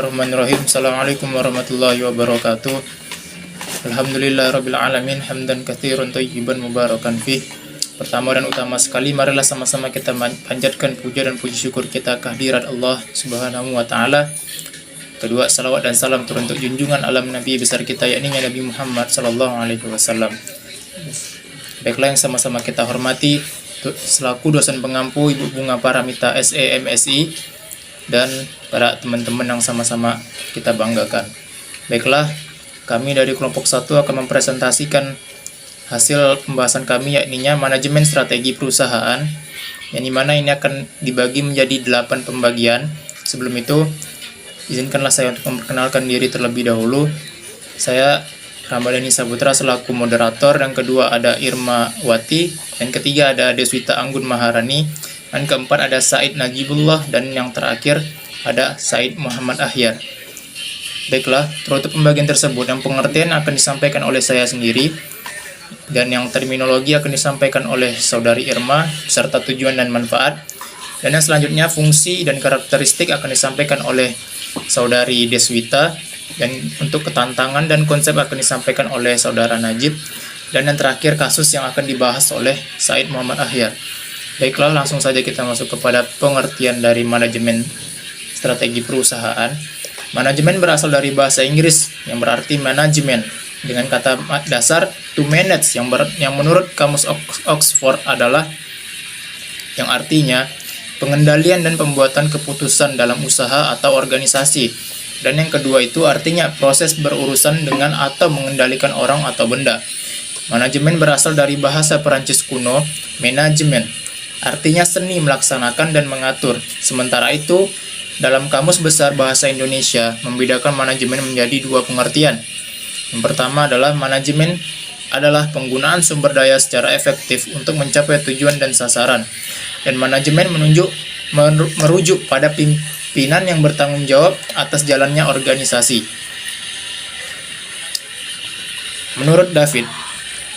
Bismillahirrahmanirrahim. Assalamualaikum warahmatullahi wabarakatuh. Alhamdulillahirrabbilalamin. Hamdan katsiran thayyiban mubarakan fih. Pertama dan utama sekali, marilah sama-sama kita panjatkan puja dan puji syukur kita kehadirat Allah Subhanahu wa taala. Kedua, salawat dan salam turun untuk junjungan alam Nabi besar kita, yakni Nabi Muhammad sallallahu alaihi wasallam. Baiklah, yang sama-sama kita hormati selaku dosen pengampu Ibu Bunga Paramita SE MSI dan para teman-teman yang sama-sama kita banggakan. Baiklah, kami dari kelompok 1 akan mempresentasikan hasil pembahasan kami, yakni manajemen strategi perusahaan, yang dimana ini akan dibagi menjadi 8 pembagian. Sebelum itu, izinkanlah saya untuk memperkenalkan diri terlebih dahulu. Saya Ramadhani Saputra selaku moderator, yang kedua ada Irma Wati, yang ketiga ada Deswita Anggun Maharani, dan keempat ada Said Najibullah, dan yang terakhir ada Said Muhammad Ahyar. Baiklah, untuk pembagian tersebut yang pengertian akan disampaikan oleh saya sendiri, dan yang terminologi akan disampaikan oleh Saudari Irma serta tujuan dan manfaat, dan yang selanjutnya fungsi dan karakteristik akan disampaikan oleh Saudari Deswita, dan untuk ketantangan dan konsep akan disampaikan oleh Saudara Najib, dan yang terakhir kasus yang akan dibahas oleh Said Muhammad Ahyar. Baiklah, langsung saja kita masuk kepada pengertian dari manajemen strategi perusahaan. Manajemen berasal dari bahasa Inggris yang berarti manajemen, dengan kata dasar to manage yang menurut Kamus Oxford adalah yang artinya pengendalian dan pembuatan keputusan dalam usaha atau organisasi. Dan yang kedua itu artinya proses berurusan dengan atau mengendalikan orang atau benda. Manajemen berasal dari bahasa Perancis kuno, manajemen, artinya seni melaksanakan dan mengatur. Sementara itu, dalam Kamus Besar Bahasa Indonesia membedakan manajemen menjadi 2 pengertian. Yang pertama adalah manajemen adalah penggunaan sumber daya secara efektif untuk mencapai tujuan dan sasaran. Dan manajemen merujuk pada pimpinan yang bertanggung jawab atas jalannya organisasi. Menurut David,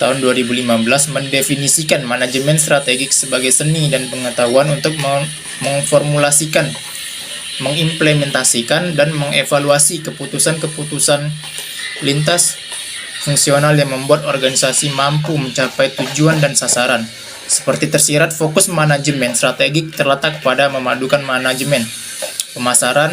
tahun 2015 mendefinisikan manajemen strategik sebagai seni dan pengetahuan untuk memformulasikan, mengimplementasikan, dan mengevaluasi keputusan-keputusan lintas fungsional yang membuat organisasi mampu mencapai tujuan dan sasaran. Seperti tersirat, fokus manajemen strategik terletak pada memadukan manajemen, pemasaran,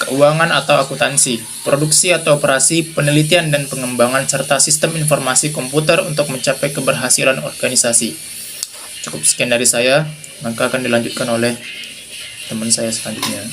keuangan atau akuntansi, produksi atau operasi, penelitian dan pengembangan, serta sistem informasi komputer untuk mencapai keberhasilan organisasi. Cukup sekian dari saya, maka akan dilanjutkan oleh teman saya selanjutnya.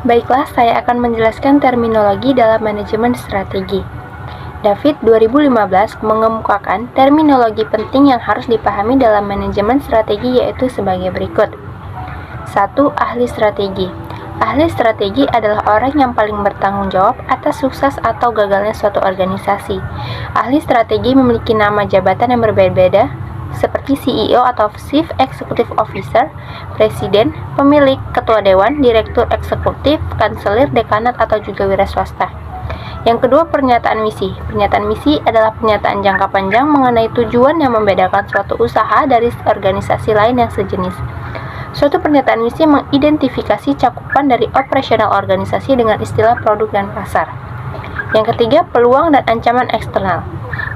Baiklah, saya akan menjelaskan terminologi dalam manajemen strategi. David 2015 mengemukakan terminologi penting yang harus dipahami dalam manajemen strategi, yaitu sebagai berikut. 1. Ahli strategi. Ahli strategi adalah orang yang paling bertanggung jawab atas sukses atau gagalnya suatu organisasi. Ahli strategi memiliki nama jabatan yang berbeda-beda, seperti CEO atau Chief Executive Officer, Presiden, Pemilik, Ketua Dewan, Direktur Eksekutif, Kanselir, Dekanat, atau juga wira swasta. Yang kedua, pernyataan misi. Pernyataan misi adalah pernyataan jangka panjang mengenai tujuan yang membedakan suatu usaha dari organisasi lain yang sejenis. Suatu pernyataan misi mengidentifikasi cakupan dari operasional organisasi dengan istilah produk dan pasar. Yang ketiga, peluang dan ancaman eksternal.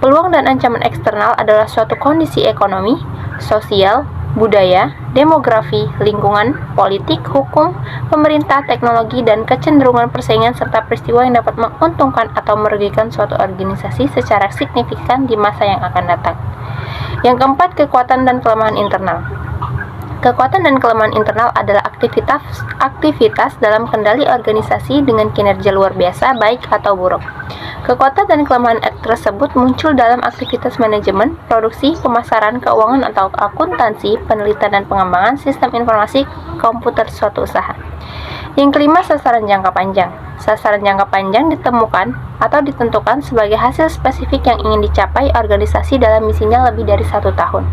Peluang dan ancaman eksternal adalah suatu kondisi ekonomi, sosial, budaya, demografi, lingkungan, politik, hukum, pemerintah, teknologi, dan kecenderungan persaingan serta peristiwa yang dapat menguntungkan atau merugikan suatu organisasi secara signifikan di masa yang akan datang. Yang keempat, kekuatan dan kelemahan internal. Kekuatan dan kelemahan internal adalah aktivitas dalam kendali organisasi dengan kinerja luar biasa, baik atau buruk. Kekuatan dan kelemahan tersebut muncul dalam aktivitas manajemen, produksi, pemasaran, keuangan atau akuntansi, penelitian dan pengembangan sistem informasi komputer suatu usaha. Yang kelima, sasaran jangka panjang. Sasaran jangka panjang ditemukan atau ditentukan sebagai hasil spesifik yang ingin dicapai organisasi dalam misinya lebih dari 1 tahun.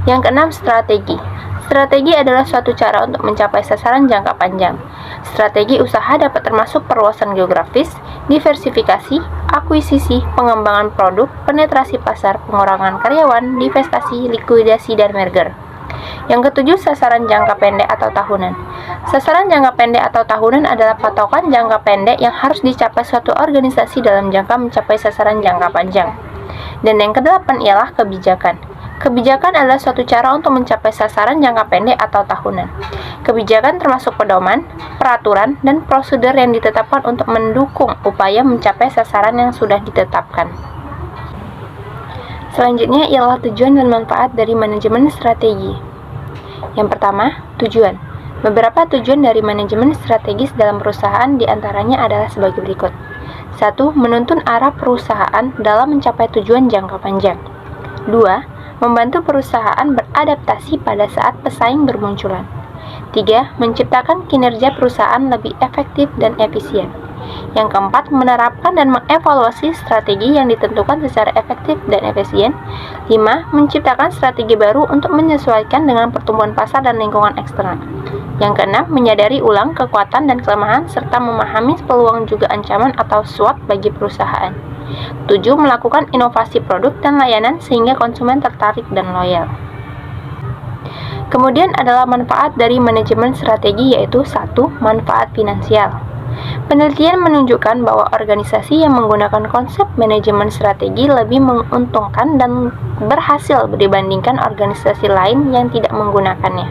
Yang keenam, strategi. Strategi adalah suatu cara untuk mencapai sasaran jangka panjang. Strategi usaha dapat termasuk perluasan geografis, diversifikasi, akuisisi, pengembangan produk, penetrasi pasar, pengurangan karyawan, divestasi, likuidasi, dan merger. Yang ketujuh, sasaran jangka pendek atau tahunan. Sasaran jangka pendek atau tahunan adalah patokan jangka pendek yang harus dicapai suatu organisasi dalam jangka mencapai sasaran jangka panjang. Dan yang kedelapan ialah kebijakan. Kebijakan adalah suatu cara untuk mencapai sasaran jangka pendek atau tahunan. Kebijakan termasuk pedoman, peraturan, dan prosedur yang ditetapkan untuk mendukung upaya mencapai sasaran yang sudah ditetapkan. Selanjutnya ialah tujuan dan manfaat dari manajemen strategi. Yang pertama, tujuan. Beberapa tujuan dari manajemen strategis dalam perusahaan diantaranya adalah sebagai berikut. 1. Menuntun arah perusahaan dalam mencapai tujuan jangka panjang. 2. Membantu perusahaan beradaptasi pada saat pesaing bermunculan. 3. Menciptakan kinerja perusahaan lebih efektif dan efisien. Yang keempat, menerapkan dan mengevaluasi strategi yang ditentukan secara efektif dan efisien. 5. Menciptakan strategi baru untuk menyesuaikan dengan pertumbuhan pasar dan lingkungan eksternal. Yang keenam, menyadari ulang kekuatan dan kelemahan serta memahami peluang juga ancaman atau SWOT bagi perusahaan. 7. Melakukan inovasi produk dan layanan sehingga konsumen tertarik dan loyal. Kemudian adalah manfaat dari manajemen strategi, yaitu 1. Manfaat finansial. Penelitian menunjukkan bahwa organisasi yang menggunakan konsep manajemen strategi lebih menguntungkan dan berhasil dibandingkan organisasi lain yang tidak menggunakannya.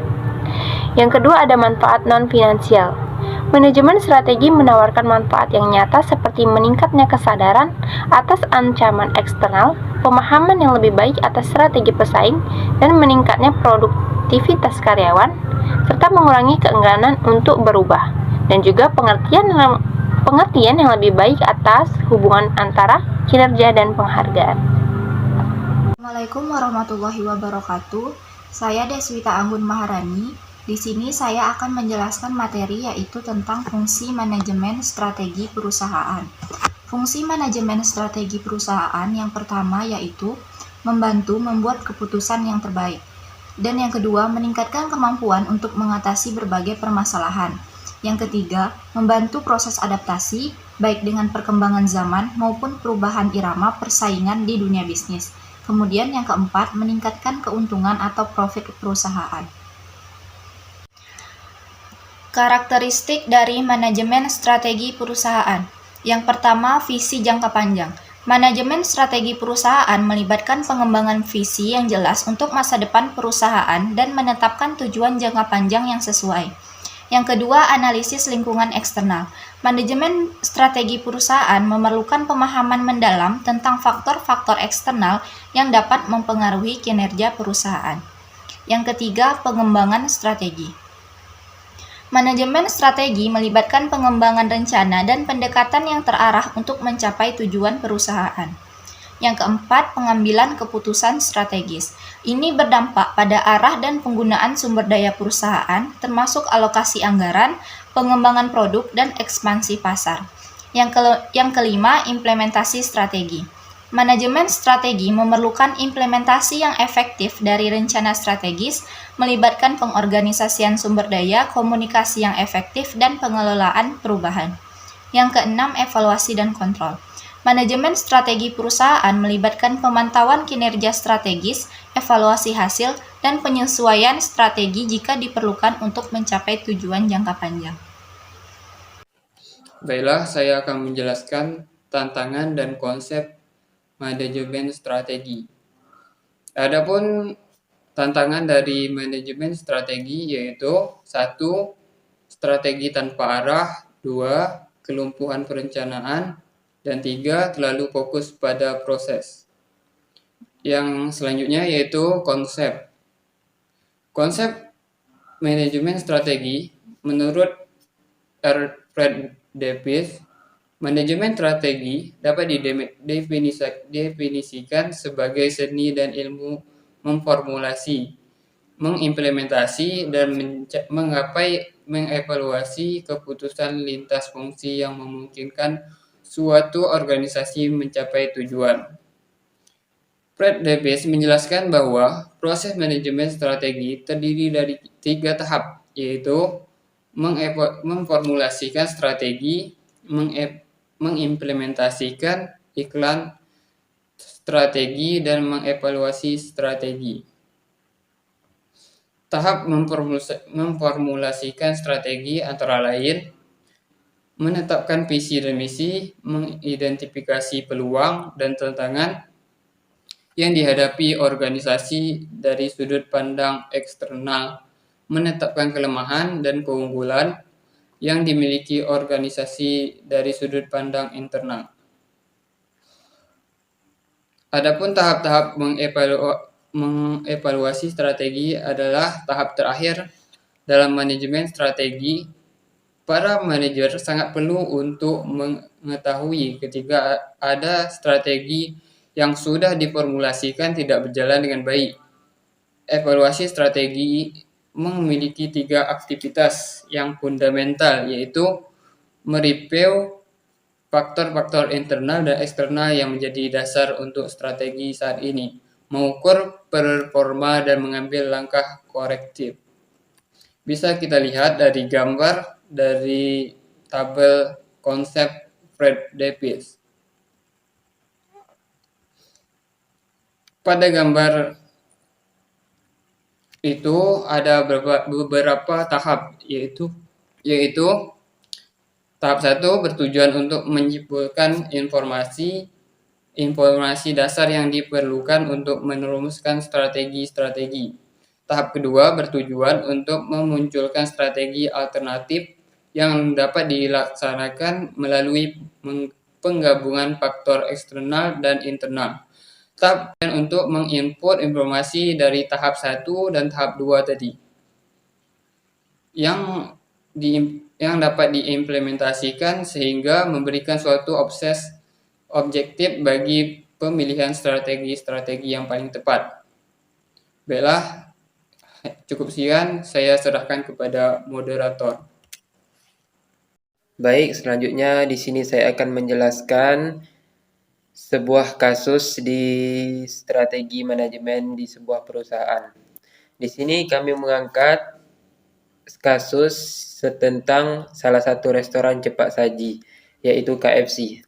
Yang kedua ada manfaat non-finansial. Manajemen strategi menawarkan manfaat yang nyata seperti meningkatnya kesadaran atas ancaman eksternal, pemahaman yang lebih baik atas strategi pesaing, dan meningkatnya produktivitas karyawan, serta mengurangi keengganan untuk berubah, dan juga pengertian yang lebih baik atas hubungan antara kinerja dan penghargaan. Assalamualaikum warahmatullahi wabarakatuh. Saya Deswita Anggun Maharani. Di sini saya akan menjelaskan materi yaitu tentang fungsi manajemen strategi perusahaan. Fungsi manajemen strategi perusahaan yang pertama yaitu membantu membuat keputusan yang terbaik. Dan yang kedua, meningkatkan kemampuan untuk mengatasi berbagai permasalahan. Yang ketiga, membantu proses adaptasi baik dengan perkembangan zaman maupun perubahan irama persaingan di dunia bisnis. Kemudian yang keempat, meningkatkan keuntungan atau profit perusahaan. Karakteristik dari manajemen strategi perusahaan. Yang pertama, visi jangka panjang. Manajemen strategi perusahaan melibatkan pengembangan visi yang jelas untuk masa depan perusahaan dan menetapkan tujuan jangka panjang yang sesuai. Yang kedua, analisis lingkungan eksternal. Manajemen strategi perusahaan memerlukan pemahaman mendalam tentang faktor-faktor eksternal yang dapat mempengaruhi kinerja perusahaan. Yang ketiga, pengembangan strategi. Manajemen strategi melibatkan pengembangan rencana dan pendekatan yang terarah untuk mencapai tujuan perusahaan. Yang keempat, pengambilan keputusan strategis. Ini berdampak pada arah dan penggunaan sumber daya perusahaan, termasuk alokasi anggaran, pengembangan produk, dan ekspansi pasar. Yang kelima, implementasi strategi. Manajemen strategi memerlukan implementasi yang efektif dari rencana strategis, melibatkan pengorganisasian sumber daya, komunikasi yang efektif, dan pengelolaan perubahan. Yang keenam, evaluasi dan kontrol. Manajemen strategi perusahaan melibatkan pemantauan kinerja strategis, evaluasi hasil, dan penyesuaian strategi jika diperlukan untuk mencapai tujuan jangka panjang. Baiklah, saya akan menjelaskan tantangan dan konsep manajemen strategi. Adapun tantangan dari manajemen strategi yaitu 1. Strategi tanpa arah, 2. Kelumpuhan perencanaan, dan 3. Terlalu fokus pada proses. Yang selanjutnya yaitu konsep. Konsep manajemen strategi menurut Fred Davis, manajemen strategi dapat didefinisikan sebagai seni dan ilmu memformulasi, mengimplementasi, dan mengevaluasi keputusan lintas fungsi yang memungkinkan suatu organisasi mencapai tujuan. Fred Davis menjelaskan bahwa proses manajemen strategi terdiri dari 3 tahap, yaitu memformulasikan strategi, mengimplementasikan iklan strategi, dan mengevaluasi strategi. Tahap memformulasikan strategi antara lain menetapkan visi dan misi, mengidentifikasi peluang dan tantangan yang dihadapi organisasi dari sudut pandang eksternal, menetapkan kelemahan dan keunggulan yang dimiliki organisasi dari sudut pandang internal. Adapun tahap-tahap mengevaluasi strategi adalah tahap terakhir dalam manajemen strategi. Para manajer sangat perlu untuk mengetahui ketika ada strategi yang sudah diformulasikan tidak berjalan dengan baik. Evaluasi strategi memiliki 3 aktivitas yang fundamental, yaitu mereview faktor-faktor internal dan eksternal yang menjadi dasar untuk strategi saat ini, mengukur performa dan mengambil langkah korektif. Bisa kita lihat dari gambar dari tabel konsep Fred Davis. Pada gambar itu ada beberapa tahap, yaitu tahap 1 bertujuan untuk menyimpulkan informasi dasar yang diperlukan untuk merumuskan strategi-strategi. Tahap kedua bertujuan untuk memunculkan strategi alternatif yang dapat dilaksanakan melalui penggabungan faktor eksternal dan internal. Tahap untuk menginput informasi dari tahap 1 dan tahap 2 tadi, yang dapat diimplementasikan sehingga memberikan suatu objektif bagi pemilihan strategi-strategi yang paling tepat. Baiklah, cukup sekian, saya serahkan kepada moderator. Baik, selanjutnya di sini saya akan menjelaskan sebuah kasus di strategi manajemen di sebuah perusahaan. Di sini kami mengangkat kasus tentang salah satu restoran cepat saji, yaitu KFC.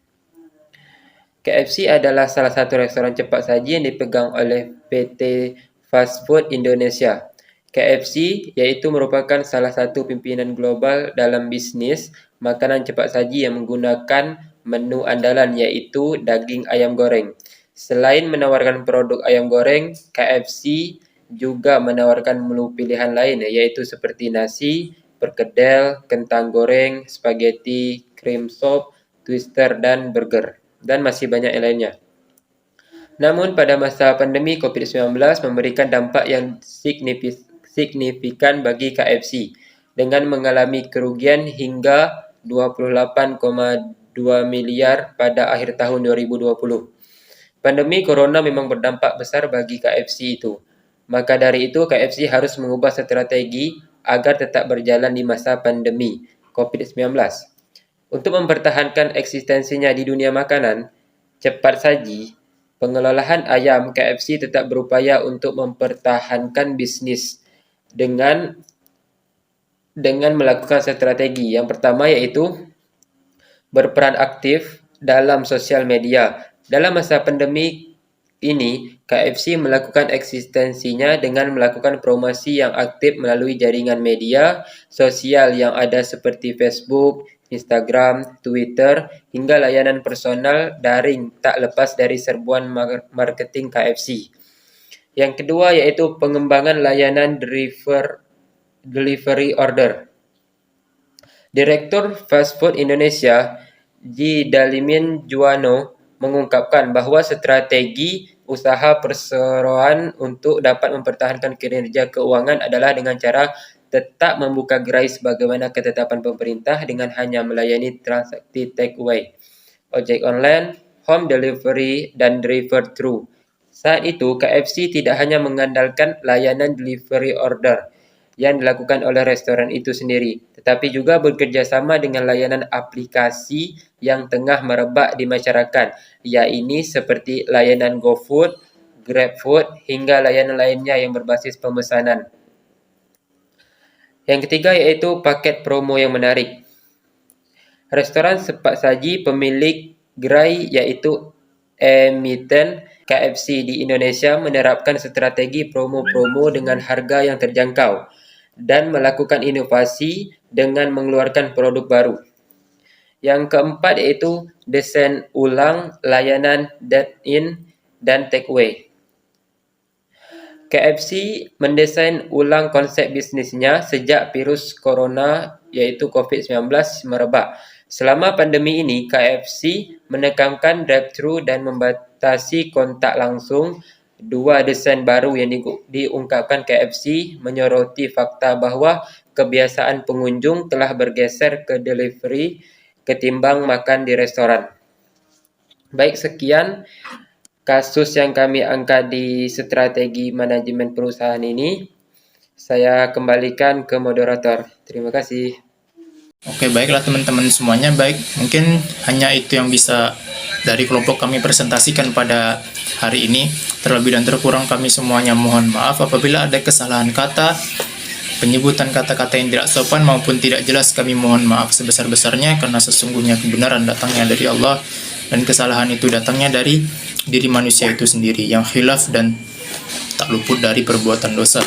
KFC adalah salah satu restoran cepat saji yang dipegang oleh PT Fast Food Indonesia. KFC yaitu merupakan salah satu pimpinan global dalam bisnis makanan cepat saji yang menggunakan menu andalan yaitu daging ayam goreng. Selain menawarkan produk ayam goreng, KFC juga menawarkan menu pilihan lain yaitu seperti nasi, perkedel, kentang goreng, spaghetti, cream soup, twister, dan burger. Dan masih banyak yang lainnya. Namun pada masa pandemi COVID-19 memberikan dampak yang signifikan bagi KFC dengan mengalami kerugian hingga 28,2 miliar pada akhir tahun 2020. Pandemi corona memang berdampak besar bagi KFC itu. Maka dari itu KFC harus mengubah strategi agar tetap berjalan di masa pandemi COVID-19. Untuk mempertahankan eksistensinya di dunia makanan cepat saji, pengelolaan ayam KFC tetap berupaya untuk mempertahankan bisnis dengan melakukan strategi. Yang pertama yaitu berperan aktif dalam sosial media. Dalam masa pandemi ini, KFC melakukan eksistensinya dengan melakukan promosi yang aktif melalui jaringan media sosial yang ada seperti Facebook, Instagram, Twitter, hingga layanan personal daring tak lepas dari serbuan marketing KFC. Yang kedua yaitu pengembangan layanan delivery order. Direktur Fast Food Indonesia, G. Dalimin Juwana, mengungkapkan bahwa strategi usaha perseroan untuk dapat mempertahankan kinerja keuangan adalah dengan cara tetap membuka gerai sebagaimana ketetapan pemerintah dengan hanya melayani transaksi take away, ojek online, home delivery, dan drive-thru. Saat itu, KFC tidak hanya mengandalkan layanan delivery order yang dilakukan oleh restoran itu sendiri, tetapi juga bekerja sama dengan layanan aplikasi yang tengah merebak di masyarakat, yaitu seperti layanan GoFood, GrabFood, hingga layanan lainnya yang berbasis pemesanan. Yang ketiga yaitu paket promo yang menarik. Restoran cepat saji pemilik gerai yaitu Emiten KFC di Indonesia menerapkan strategi promo-promo dengan harga yang terjangkau dan melakukan inovasi dengan mengeluarkan produk baru. Yang keempat yaitu desain ulang layanan dine-in dan take-away. KFC mendesain ulang konsep bisnisnya sejak virus corona yaitu COVID-19 merebak. Selama pandemi ini, KFC menekankan drive-thru dan membatasi kontak langsung. Dua desain baru yang diungkapkan KFC menyoroti fakta bahwa kebiasaan pengunjung telah bergeser ke delivery ketimbang makan di restoran. Baik, sekian kasus yang kami angkat di strategi manajemen perusahaan ini. Saya kembalikan ke moderator. Terima kasih. Oke, baiklah teman-teman semuanya. Baik, mungkin hanya itu yang bisa dari kelompok kami presentasikan pada hari ini. Terlebih dan terkurang kami semuanya mohon maaf apabila ada kesalahan kata, penyebutan kata-kata yang tidak sopan maupun tidak jelas. Kami mohon maaf sebesar-besarnya karena sesungguhnya kebenaran datangnya dari Allah dan kesalahan itu datangnya dari diri manusia itu sendiri yang khilaf dan tak luput dari perbuatan dosa.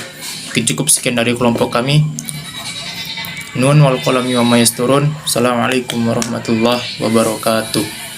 Cukup sekian dari kelompok kami. Nun wal qalami wa ma yasturun. Assalamualaikum warahmatullahi wabarakatuh.